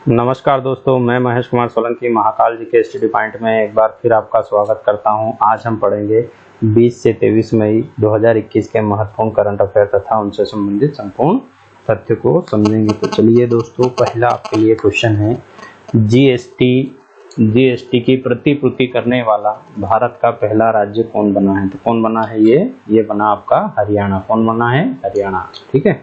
नमस्कार दोस्तों, मैं महेश कुमार सोलंकी महाकाल जी के स्टडी पॉइंट में एक बार फिर आपका स्वागत करता हूं। आज हम पढ़ेंगे 20 से 23 मई 2021 के महत्वपूर्ण करंट अफेयर तथा उनसे संबंधित संपूर्ण तथ्य को समझेंगे। तो चलिए दोस्तों, पहला आपके लिए क्वेश्चन है, जीएसटी की प्रतिपूर्ति करने वाला भारत का पहला राज्य कौन बना है? तो कौन बना है? ये बना आपका हरियाणा। कौन बना है? हरियाणा। ठीक है।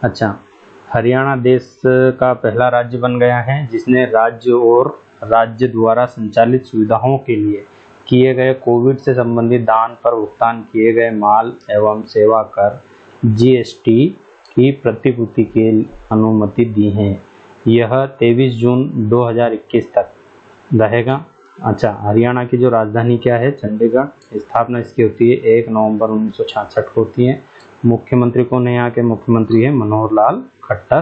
अच्छा, हरियाणा देश का पहला राज्य बन गया है जिसने राज्य और राज्य द्वारा संचालित सुविधाओं के लिए किए गए कोविड से संबंधित दान पर भुगतान किए गए माल एवं सेवा कर जीएसटी की प्रतिपूर्ति की अनुमति दी है। यह 23 जून 2021 तक रहेगा। अच्छा, हरियाणा की जो राजधानी क्या है? चंडीगढ़। स्थापना इसकी होती है 1 नवंबर 1966 को होती है। मुख्यमंत्री कौन है? यहाँ के मुख्यमंत्री है मनोहर लाल खट्टर।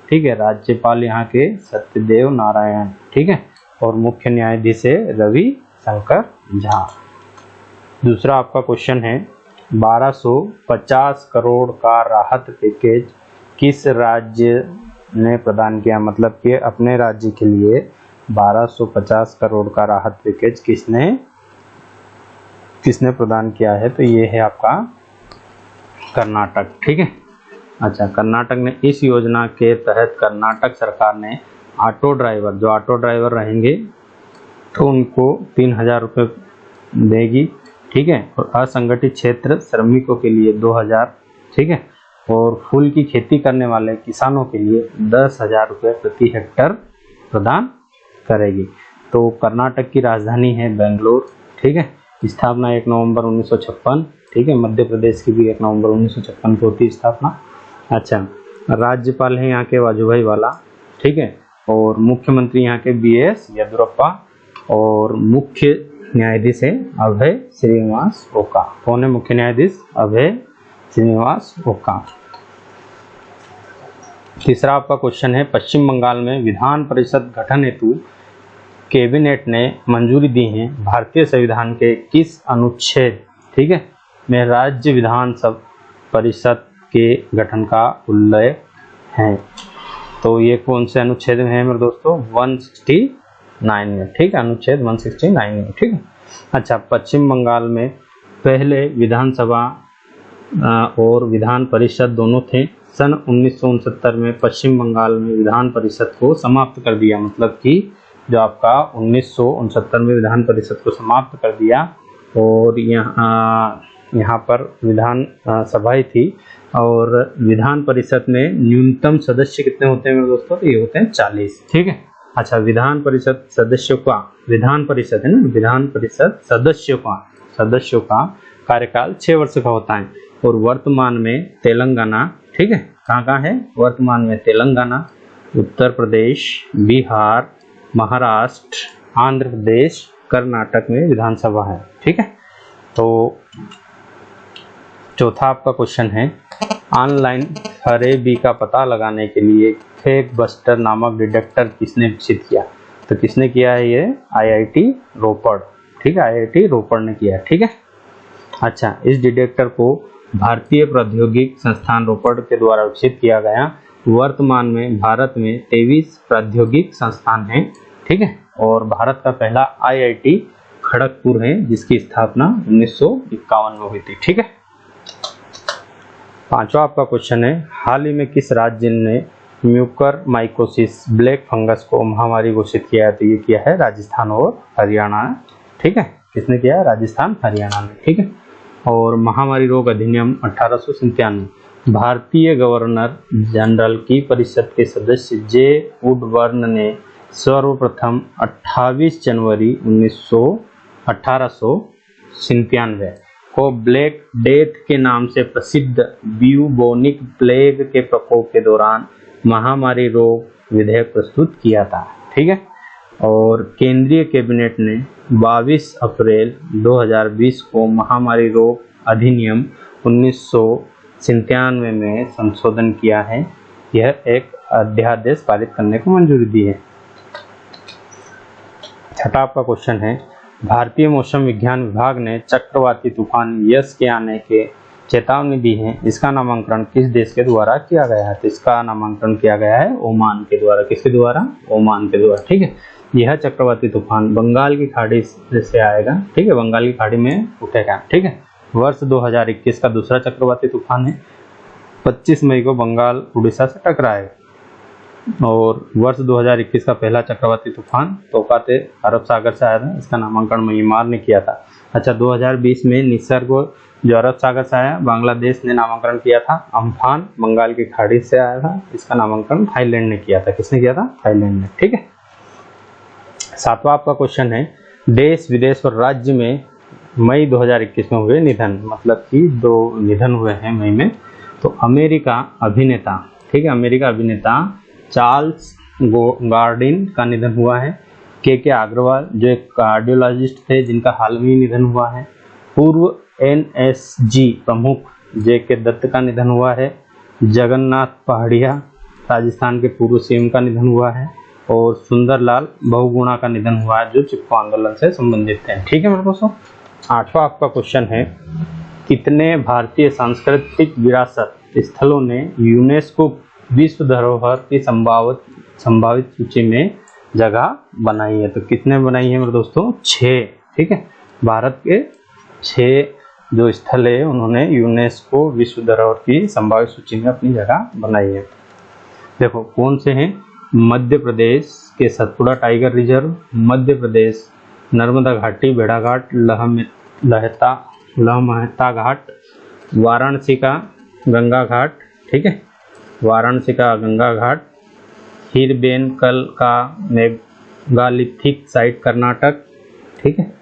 ठीक है। राज्यपाल यहाँ के सत्यदेव नारायण। ठीक है। और मुख्य न्यायाधीश है रवि शंकर झा। दूसरा आपका क्वेश्चन है, 1250 करोड़ का राहत पैकेज किस राज्य ने प्रदान किया? मतलब कि अपने राज्य के लिए 1250 करोड़ का राहत पैकेज किसने प्रदान किया है? तो ये है आपका कर्नाटक। ठीक है। अच्छा, कर्नाटक ने इस योजना के तहत कर्नाटक सरकार ने ऑटो ड्राइवर रहेंगे तो उनको 3000 रुपये देगी। ठीक है। और असंगठित क्षेत्र श्रमिकों के लिए 2000। ठीक है। और फूल की खेती करने वाले किसानों के लिए 10,000 रुपये प्रति हेक्टर प्रदान करेगी। तो कर्नाटक की राजधानी है बेंगलोर। ठीक है। स्थापना 1 नवंबर 1956। ठीक है। मध्य प्रदेश की भी 1 नवंबर 1956 को होती है स्थापना। अच्छा, राज्यपाल है यहाँ के वाजुभाई वाला। ठीक है। और मुख्यमंत्री यहाँ के BS येदियुरप्पा। और मुख्य न्यायाधीश है अभय श्रीनिवास ओका। कौन है मुख्य न्यायाधीश? अभय श्रीनिवास ओका। तीसरा आपका क्वेश्चन है, पश्चिम बंगाल में विधान परिषद गठन हेतु कैबिनेट ने मंजूरी दी है भारतीय संविधान के किस अनुच्छेद, ठीक है, में राज्य विधान परिषद के गठन का उल्लेख है? तो ये कौन से अनुच्छेद में है मेरे दोस्तों? 169 में। ठीक है। अनुच्छेद 169 में। ठीक है। अच्छा, पश्चिम बंगाल में पहले विधानसभा और विधान परिषद दोनों थे। सन 1969 में पश्चिम बंगाल में विधान परिषद को समाप्त कर दिया। मतलब कि जो आपका 1969 में विधान परिषद को समाप्त कर दिया और यहाँ पर विधान सभाएं थी। और विधान परिषद में न्यूनतम सदस्य कितने होते हैं मेरे दोस्तों? तो ये होते हैं 40। ठीक है। अच्छा, विधान परिषद सदस्यों का, विधान परिषद है ना, विधान परिषद सदस्यों का कार्यकाल 6 वर्ष का होता है। और वर्तमान में तेलंगाना, ठीक है, कहाँ है? वर्तमान में तेलंगाना, उत्तर प्रदेश, बिहार, महाराष्ट्र, आंध्र प्रदेश, कर्नाटक में विधानसभा है। ठीक है। तो चौथा आपका क्वेश्चन है, ऑनलाइन फरेबी का पता लगाने के लिए फेक बस्टर नामक डिटेक्टर किसने विकसित किया? तो किसने किया है? ये IIT रोपड़। ठीक है। IIT रोपड़ ने किया है। ठीक है। अच्छा, इस डिटेक्टर को भारतीय प्रौद्योगिकी संस्थान रोपड़ के द्वारा विकसित किया गया। वर्तमान में भारत में 23 प्रौद्योगिकी संस्थान हैं। ठीक है। और भारत का पहला IIT खड़गपुर है जिसकी स्थापना 1951 में हुई थी। ठीक है। पांचवा आपका क्वेश्चन है, हाल ही में किस राज्य ने म्यूकरमाइकोसिस ब्लैक फंगस को महामारी घोषित किया है? तो ये किया है राजस्थान और हरियाणा। ठीक है। किसने किया है? राजस्थान, हरियाणा ने। ठीक है। और महामारी रोग अधिनियम 1897 भारतीय गवर्नर जनरल की परिषद के सदस्य जे वुडबर्न ने सर्वप्रथम 28 जनवरी 1897 को ब्लैक डेथ के नाम से प्रसिद्ध ब्यूबोनिक प्लेग के प्रकोप के दौरान महामारी रोग विधेयक प्रस्तुत किया था। ठीक है। और केंद्रीय कैबिनेट ने 22 अप्रैल 2020 को महामारी रोग अधिनियम 1997 में संशोधन किया है। यह एक अध्यादेश पारित करने को मंजूरी दी है। छठा आपका क्वेश्चन है, भारतीय मौसम विज्ञान विभाग ने चक्रवाती तूफान यस के आने के चेतावनी दी है, इसका नामांकन किस देश के द्वारा किया गया है? तो इसका नामांकन किया गया है ओमान के द्वारा। किसके द्वारा? ओमान के द्वारा। ठीक है, यह चक्रवाती तूफान बंगाल की खाड़ी से आएगा। ठीक है, बंगाल की खाड़ी में उठेगा। ठीक है, वर्ष 2021 का दूसरा चक्रवाती तूफान है, 25 मई को बंगाल उड़ीसा से टकराएगा। और वर्ष 2021 का पहला चक्रवाती तूफान तोकाते अरब सागर से आया था, इसका नामांकन म्यांमार ने किया था। अच्छा, 2020 में निसर्ग जो अरब सागर से आया, बांग्लादेश ने नामांकन किया था। अम्फान बंगाल की खाड़ी से आया था, इसका नामांकन थाईलैंड ने किया था। किसने किया था? थाईलैंड ने। ठीक है, सातवां आपका क्वेश्चन है, देश विदेश और राज्य में मई 2021 में हुए निधन, मतलब कि 2 निधन हुए हैं मई में। तो अमेरिका अभिनेता, ठीक है, अमेरिका अभिनेता चार्ल्स गार्डिन का निधन हुआ है। के अग्रवाल जो एक कार्डियोलॉजिस्ट थे, जिनका हाल में ही निधन हुआ है। पूर्व NSG प्रमुख JK दत्त का निधन हुआ है। जगन्नाथ पहाड़िया राजस्थान के पूर्व CM का निधन हुआ है। और सुंदरलाल बहुगुणा का निधन हुआ है, जो चिपको आंदोलन से संबंधित थे। ठीक है मेरे दोस्तों, आठवां आपका क्वेश्चन है, कितने भारतीय सांस्कृतिक विरासत स्थलों ने यूनेस्को विश्व धरोहर की संभावित सूची में जगह बनाई है? तो कितने बनाई है मेरे दोस्तों? 6। ठीक है, भारत के 6 जो स्थल है उन्होंने यूनेस्को विश्व धरोहर की संभावित सूची में अपनी जगह बनाई है। देखो कौन से हैं? मध्य प्रदेश के सतपुड़ा टाइगर रिजर्व, मध्य प्रदेश नर्मदा घाटी भेड़ाघाट लहमहता घाट, वाराणसी का गंगा घाट। ठीक है, वाराणसी का गंगा घाट, हिरबेनकल का मेगालिथिक साइट कर्नाटक। ठीक है,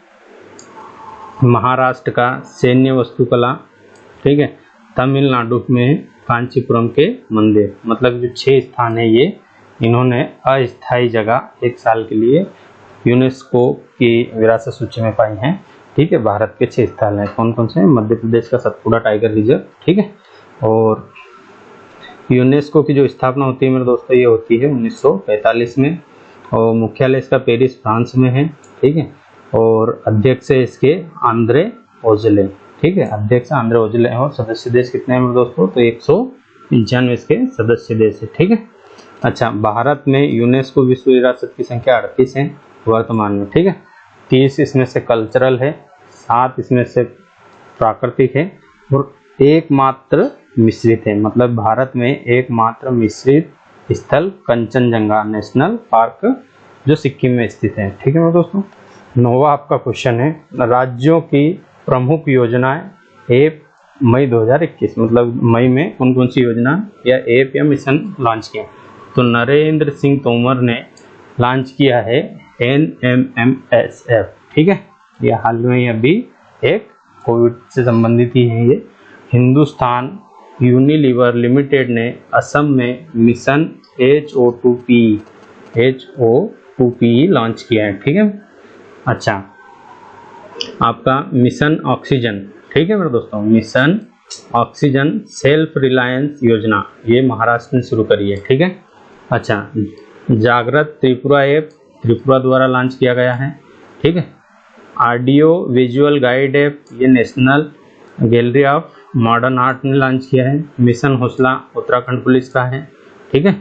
महाराष्ट्र का सैन्य वास्तुकला। ठीक है, तमिलनाडु में कांचीपुरम के मंदिर। मतलब जो 6 स्थान है ये इन्होंने अस्थायी जगह 1 साल के लिए यूनेस्को की विरासत सूची में पाई हैं। ठीक है, भारत के 6 स्थल हैं। कौन कौन से हैं? मध्य प्रदेश का सतपुड़ा टाइगर रिजर्व। ठीक है, और यूनेस्को की जो स्थापना होती है मेरे दोस्तों, ये होती है 1945 में, और मुख्यालय इसका पेरिस फ्रांस में है। ठीक है, और अध्यक्ष है इसके आंद्रे ओजले। ठीक है, अध्यक्ष आंद्रे ओजले। और सदस्य देश कितने हैं मेरे दोस्तों? तो 195 इसके सदस्य देश है। ठीक है, अच्छा, भारत में यूनेस्को विश्व विरासत की संख्या 38 है वर्तमान में। ठीक है, 30 इसमें से कल्चरल है, 7 इसमें से प्राकृतिक है, और एकमात्र मिश्रित है। मतलब भारत में एकमात्र मिश्रित स्थल कंचनजंगा नेशनल पार्क जो सिक्किम में स्थित है। ठीक है मेरे दोस्तों, 9वां आपका क्वेश्चन है, राज्यों की प्रमुख योजनाएं एप मई 2021, मतलब मई में कौन कौन सी योजना या एप या मिशन लॉन्च किया? तो नरेंद्र सिंह तोमर ने लॉन्च किया है NMMSF। ठीक है, ये हाल में ही अभी एक कोविड से संबंधित ही है ये। हिंदुस्तान यूनिलीवर लिमिटेड ने असम में मिशन HO2P लॉन्च किया है। ठीक है, अच्छा, आपका मिशन ऑक्सीजन। ठीक है मेरे दोस्तों, मिशन ऑक्सीजन सेल्फ रिलायंस योजना ये महाराष्ट्र ने शुरू करी है। ठीक है, अच्छा, जागृत त्रिपुरा ऐप त्रिपुरा द्वारा लॉन्च किया गया है। ठीक है, ऑडियो विजुअल गाइड ऐप ये national gallery of modern art ने लॉन्च किया है। मिशन हौसला उत्तराखंड पुलिस का है। ठीक है,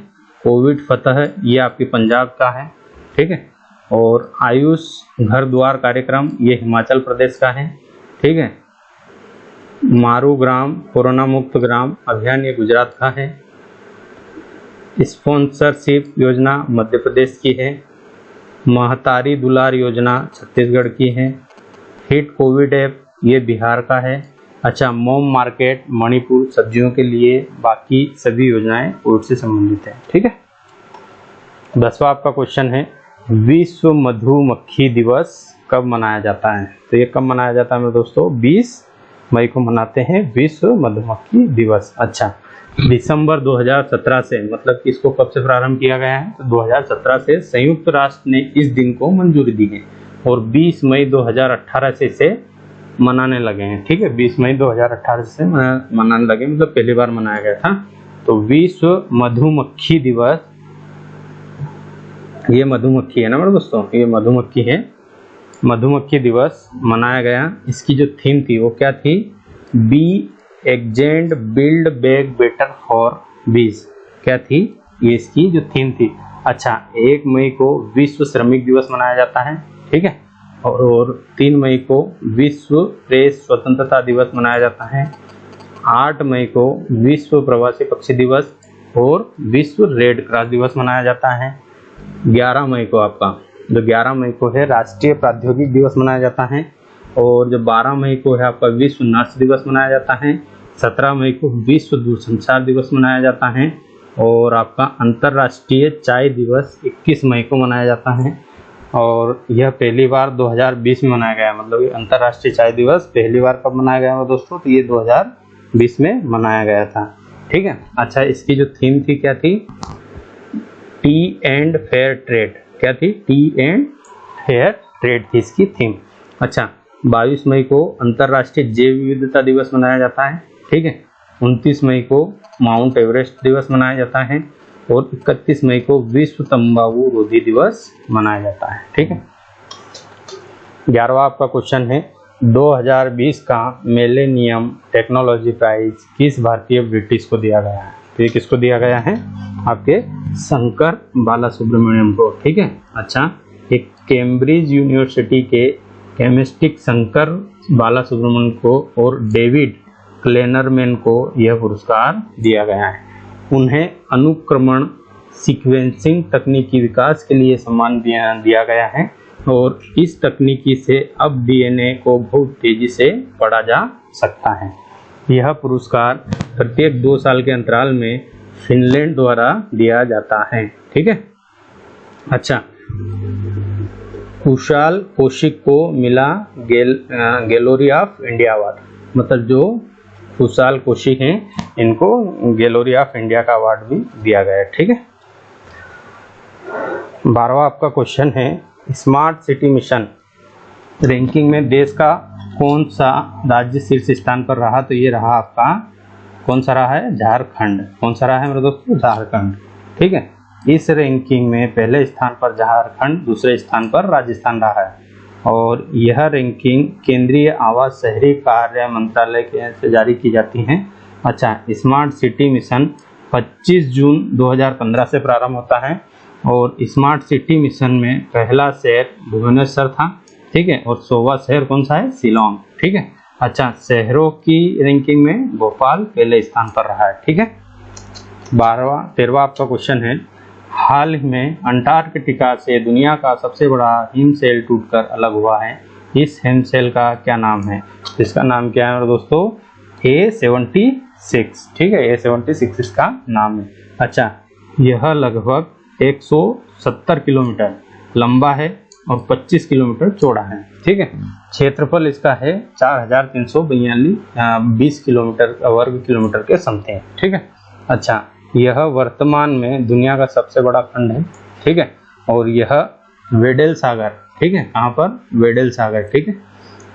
कोविड फतह ये आपकी पंजाब का है। ठीक है, और आयुष घर द्वार कार्यक्रम ये हिमाचल प्रदेश का है। ठीक है, मारू ग्राम कोरोना मुक्त ग्राम अभियान ये गुजरात का है। स्पॉन्सरशिप योजना मध्य प्रदेश की है। महतारी दुलार योजना छत्तीसगढ़ की है। हिट कोविड ऐप ये बिहार का है। अच्छा, मोम मार्केट मणिपुर सब्जियों के लिए, बाकी सभी योजनाएं कोविड से संबंधित है। ठीक है, 10वां आपका क्वेश्चन है, विश्व मधुमक्खी दिवस कब मनाया जाता है? तो ये कब मनाया जाता है मेरे दोस्तों? 20 मई को मनाते हैं विश्व मधुमक्खी दिवस। अच्छा, दिसंबर 2017 से, मतलब कि इसको कब से प्रारंभ किया गया है? तो 2017 से संयुक्त राष्ट्र ने इस दिन को मंजूरी दी है, और 20 मई 2018 से इसे मनाने लगे हैं। ठीक है, 20 मई 2018 से मनाने लगे, मतलब पहली बार मनाया गया था। तो विश्व मधुमक्खी दिवस, ये मधुमक्खी है ना मेरे दोस्तों, ये मधुमक्खी है। मधुमक्खी दिवस मनाया गया। इसकी जो थीम थी वो क्या थी? बी एग्जेंड बिल्ड बैक बेटर फॉर बीज, क्या थी ये इसकी जो थीम थी। अच्छा, 1 मई को विश्व श्रमिक दिवस मनाया जाता है, ठीक है, और 3 मई को विश्व प्रेस स्वतंत्रता दिवस मनाया जाता है, 8 मई को विश्व प्रवासी पक्षी दिवस और विश्व रेड क्रॉस दिवस मनाया जाता है, 11 मई को आपका जो 11 मई को है राष्ट्रीय प्रौद्योगिकी दिवस मनाया जाता है, और जो 12 मई को है आपका विश्व नर्स दिवस मनाया जाता है, 17 मई को विश्व दूरसंचार दिवस मनाया जाता है, और आपका अंतर्राष्ट्रीय चाय दिवस 21 मई को मनाया जाता है, और यह पहली बार 2020 में मनाया गया। मतलब ये अंतर्राष्ट्रीय चाय दिवस पहली बार कब मनाया गया दोस्तों, तो ये 2020 में मनाया गया था, ठीक है। अच्छा, इसकी जो थीम थी क्या थी, टी एंड फेयर ट्रेड, क्या थी, टी एंड फेयर ट्रेड थी इसकी थीम। अच्छा, 22 मई को अंतर्राष्ट्रीय जैव विविधता दिवस मनाया जाता है, ठीक है, 29 मई को माउंट एवरेस्ट दिवस मनाया जाता है, और 31 मई को विश्व तंबाकू रोधी दिवस मनाया जाता है, ठीक है। 11वां आपका क्वेश्चन है 2020 का मिलेनियम टेक्नोलॉजी प्राइज किस भारतीय ब्रिटिश को दिया गया है, तो ये किसको दिया गया है, आपके शंकर बालासुब्रमण्यम को, ठीक है। अच्छा, एक कैम्ब्रिज यूनिवर्सिटी के केमिस्टिक शंकर बालासुब्रमण्यम को और डेविड क्लेनरमैन को यह पुरस्कार दिया गया है। उन्हें अनुक्रमण सीक्वेंसिंग तकनीक की विकास के लिए सम्मान दिया गया है, और इस तकनीकी से अब डीएनए को बहुत तेजी से पढ़ा जा सकता है। यह पुरस्कार प्रत्येक 2 साल के अंतराल में फिनलैंड द्वारा दिया जाता है, ठीक है। अच्छा, कुशाल कौशिक को मिला गैलरी ऑफ इंडिया अवार्ड, मतलब जो कुशाल कौशिक हैं इनको गैलरी ऑफ इंडिया का अवार्ड भी दिया गया है, ठीक है। 12वां आपका क्वेश्चन है स्मार्ट सिटी मिशन रैंकिंग में देश का कौन सा राज्य शीर्ष स्थान पर रहा, तो ये रहा आपका, कौन सा रहा है, झारखंड। कौन सा रहा है मेरे दोस्तों, झारखंड, ठीक है। इस रैंकिंग में पहले स्थान पर झारखंड, दूसरे स्थान पर राजस्थान रहा है, और यह रैंकिंग केंद्रीय आवास शहरी कार्य मंत्रालय से जारी की जाती है। अच्छा, स्मार्ट सिटी मिशन 25 जून 2015 से प्रारंभ होता है, और स्मार्ट सिटी मिशन में पहला शहर भुवनेश्वर था, ठीक है, और 100वां शहर कौन सा है, शिलोंग, ठीक है। अच्छा, शहरों की रैंकिंग में भोपाल पहले स्थान पर रहा है, ठीक है। 13वां आपका क्वेश्चन है हाल ही में अंटार्कटिका से दुनिया का सबसे बड़ा हिमशैल टूटकर अलग हुआ है, इस हिमशैल का क्या नाम है, इसका नाम क्या है दोस्तों, A76, ठीक है, A76 इसका नाम है। अच्छा, यह लगभग 170 किलोमीटर लंबा है और 25 किलोमीटर चौड़ा है, ठीक है। क्षेत्रफल इसका है 4342 किलोमीटर वर्ग किलोमीटर के समथिंग, ठीक है। अच्छा, यह वर्तमान में दुनिया का सबसे बड़ा खंड है, ठीक है, और यह वेडल सागर, ठीक है, कहाँ पर, वेडल सागर, ठीक है,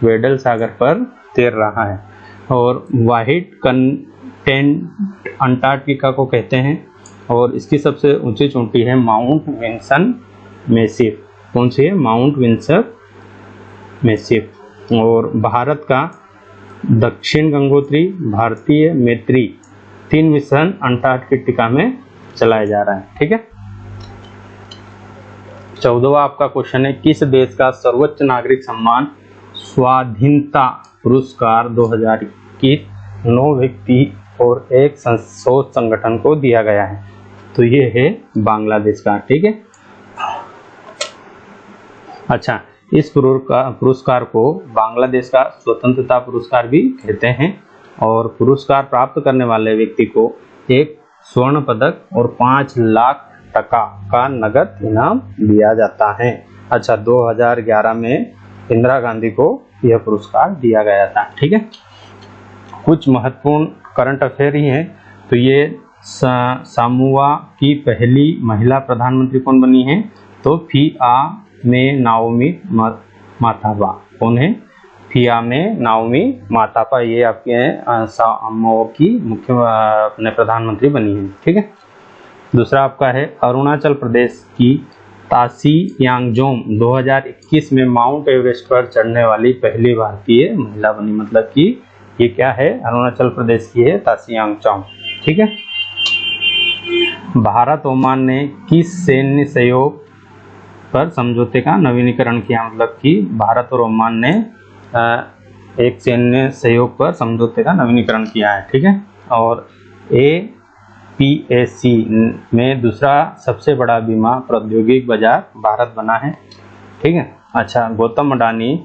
वेडल सागर पर तैर रहा है, और व्हाइट कंटेंट अंटार्कटिका को कहते हैं, और इसकी सबसे ऊंची चोटी है माउंट विंसन मैसिव, कौन सी है, माउंट विंसन मैसिव, और भारत का दक्षिण गंगोत्री, भारतीय मैत्री 3 मिशन अंटार्कटिका में चलाया जा रहा है, ठीक है। 14वां आपका क्वेश्चन है किस देश का सर्वोच्च नागरिक सम्मान स्वाधीनता पुरस्कार 2021 9 व्यक्ति और एक शोध संगठन को दिया गया है, तो ये है बांग्लादेश का, ठीक है। अच्छा, इस पुरस्कार को बांग्लादेश का स्वतंत्रता पुरस्कार भी कहते हैं, और पुरस्कार प्राप्त करने वाले व्यक्ति को एक स्वर्ण पदक और 5 लाख टका का नगद इनाम दिया जाता है। अच्छा, 2011 में इंदिरा गांधी को यह पुरस्कार दिया गया था, ठीक है। कुछ महत्वपूर्ण करंट अफेयर ही हैं, तो ये सामुआ की पहली महिला प्रधानमंत्री कौन बनी है, तो फिआमे नाओमी माताबा, कौन है, फिआमे नाओमी माताबा, ये आपके सामोआ की मुख्य अपने प्रधानमंत्री बनी है, ठीक है। दूसरा आपका है अरुणाचल प्रदेश की तासी यांगजोम 2021 में माउंट एवरेस्ट पर चढ़ने वाली पहली भारतीय महिला बनी, मतलब कि ये क्या है, अरुणाचल प्रदेश की है तासियांगचोंग। ठीक है। भारत ओमान ने किस सैन्य सहयोग पर समझौते का नवीनीकरण किया, मतलब कि भारत और ओमान ने एक सैन्य सहयोग पर समझौते का नवीनीकरण किया है। ठीक है। और APAC में दूसरा सबसे बड़ा बीमा प्रौद्योगिक बाजार भारत बना है। ठीक है। अच्छा, गौतम अडानी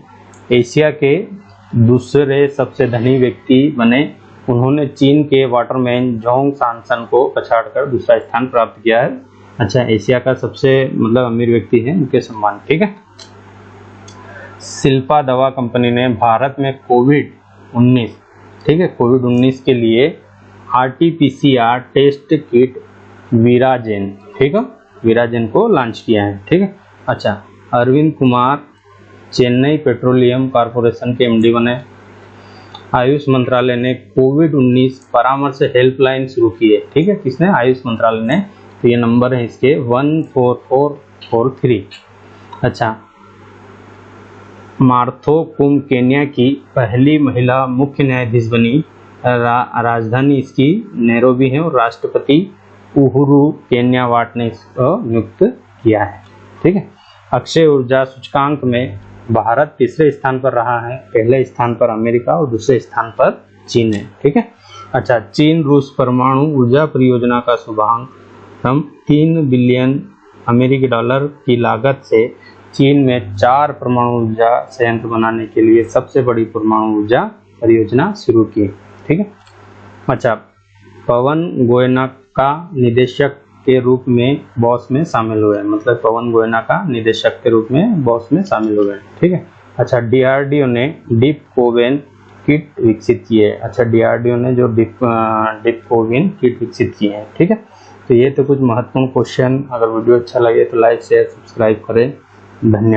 एशिया के दूसरे सबसे धनी व्यक्ति बने। उन्होंने चीन के वाटरमैन जोंग सांसन को पछाड़कर दूसरा स्थान प्राप्त किया है। अच्छा, एशिया का सबसे मतलब अमीर व्यक्ति है, उनके सम्मान। ठीक है। शिल्पा दवा कंपनी ने भारत में कोविड-19, ठीक है, कोविड-19 के लिए RT-PCR टेस्ट किट वीराजेन, ठीक है, वीराजेन को लॉन्च किया है। ठीक है। अच्छा, अरविंद कुमार चेन्नई पेट्रोलियम कॉर्पोरेशन के MD बने। आयुष मंत्रालय ने कोविड-19 परामर्श हेल्पलाइन शुरू की है। ठीक है, किसने? आयुष मंत्रालय ने। तो ये नंबर है इसके 14443। अच्छा, मार्थो कुम केन्या की पहली महिला मुख्य न्यायाधीश बनी। राजधानी इसकी नैरोबी है और राष्ट्रपति उहुरु केन्यावाट ने इसको नियुक्त किया है। ठीक है। अक्षय ऊर्जा सूचकांक में भारत तीसरे स्थान पर रहा है। पहले स्थान पर अमेरिका और दूसरे स्थान पर चीन है। ठीक है। अच्छा, चीन रूस परमाणु ऊर्जा परियोजना का शुभारंभ 3 बिलियन अमेरिकी डॉलर की लागत से चीन में 4 परमाणु ऊर्जा संयंत्र बनाने के लिए सबसे बड़ी परमाणु ऊर्जा परियोजना शुरू की। ठीक है। अच्छा, पवन गोयना का निदेशक के रूप में बॉस में शामिल हुए, मतलब पवन गोयना का निदेशक के रूप में बॉस में शामिल हुए। ठीक है। अच्छा, DRDO ने डीप कोविन किट विकसित की है। अच्छा, DRDO ने जो डीप कोविन किट विकसित की है। ठीक है। तो ये तो कुछ महत्वपूर्ण क्वेश्चन। अगर वीडियो अच्छा लगे तो लाइक शेयर सब्सक्राइब करें। धन्यवाद।